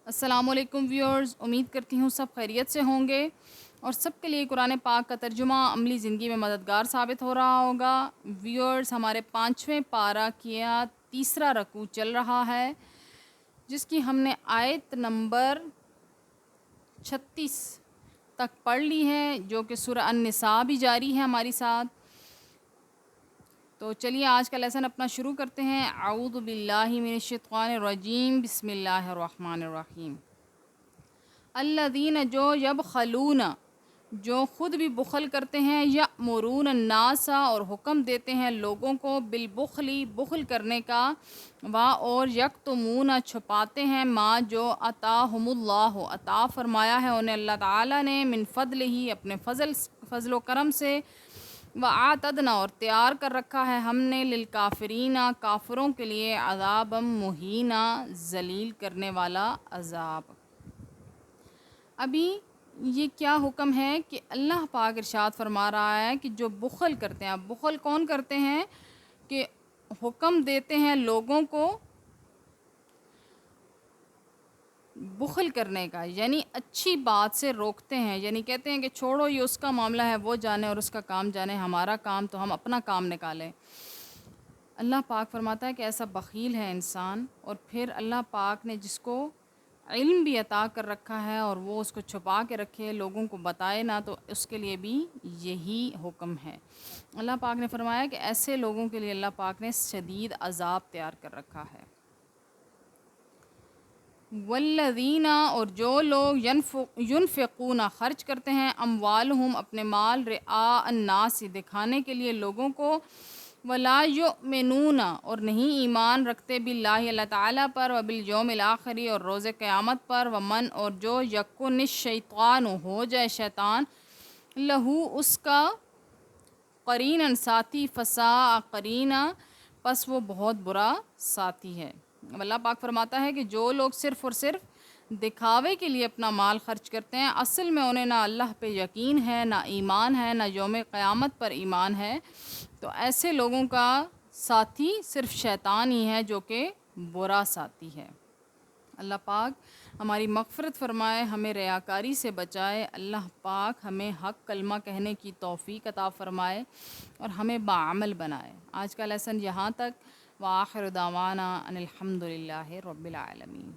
السلام علیکم ویورز، امید کرتی ہوں سب خیریت سے ہوں گے اور سب کے لیے قرآن پاک کا ترجمہ عملی زندگی میں مددگار ثابت ہو رہا ہوگا۔ ویورز، ہمارے 5ویں پارہ کیا تیسرا رکوع چل رہا ہے، جس کی ہم نے آیت نمبر 36 تک پڑھ لی ہے، جو کہ سورہ النساء بھی جاری ہے ہماری ساتھ۔ تو چلیے آج کا لیسن اپنا شروع کرتے ہیں۔ اعوذ باللہ من الشیطان الرجیم، بسم اللہ الرحمن الرحیم۔ الذین جو یبخلون، جو خود بھی بخل کرتے ہیں، یأمرون الناس، اور حکم دیتے ہیں لوگوں کو، بالبخلی، بخل کرنے کا، اور یکتمون، چھپاتے ہیں، ما جو عطاہم اللہ، عطا فرمایا ہے انہیں اللہ تعالیٰ نے، من فضلہ، اپنے فضل و کرم سے، وَأَعْتَدْنَا، اور تیار کر رکھا ہے ہم نے، للکافرین، کافروں کے لیے، عذابا مہینا، ذلیل کرنے والا عذاب۔ ابھی یہ کیا حکم ہے کہ اللہ پاک ارشاد فرما رہا ہے کہ جو بخل کرتے ہیں، اب بخل کون کرتے ہیں کہ حکم دیتے ہیں لوگوں کو بخل کرنے کا، یعنی اچھی بات سے روکتے ہیں، یعنی کہتے ہیں کہ چھوڑو یہ اس کا معاملہ ہے، وہ جانے اور اس کا کام جانے، ہمارا کام تو ہم اپنا کام نکالیں۔ اللہ پاک فرماتا ہے کہ ایسا بخیل ہے انسان، اور پھر اللہ پاک نے جس کو علم بھی عطا کر رکھا ہے اور وہ اس کو چھپا کے رکھے، لوگوں کو بتائے نہ، تو اس کے لیے بھی یہی حکم ہے۔ اللہ پاک نے فرمایا کہ ایسے لوگوں کے لیے اللہ پاک نے شدید عذاب تیار کر رکھا ہے۔ والذین، اور جو لوگ ینفقون، خرچ کرتے ہیں، اموالہم، اپنے مال، رعاء الناس، دکھانے کے لیے لوگوں کو، ولا یؤمنون، اور نہیں ایمان رکھتے، باللہ، اللہ تعالیٰ پر، وبالیوم الآخر، اور روز قیامت پر، ومن، اور جو یکن الشیطان، ہو جائے شیطان، لہو، اس کا، قریناً، ساتھی، فساء قرینا، پس وہ بہت برا ساتھی ہے۔ اب اللہ پاک فرماتا ہے کہ جو لوگ صرف اور صرف دکھاوے کے لیے اپنا مال خرچ کرتے ہیں، اصل میں انہیں نہ اللہ پہ یقین ہے، نہ ایمان ہے، نہ یوم قیامت پر ایمان ہے، تو ایسے لوگوں کا ساتھی صرف شیطان ہی ہے، جو کہ برا ساتھی ہے۔ اللہ پاک ہماری مغفرت فرمائے، ہمیں ریاکاری سے بچائے، اللہ پاک ہمیں حق کلمہ کہنے کی توفیق عطا فرمائے اور ہمیں باعمل بنائے۔ آج کا لیسن یہاں تک، وآخر دعوانا ان الحمد للہ رب العالمین۔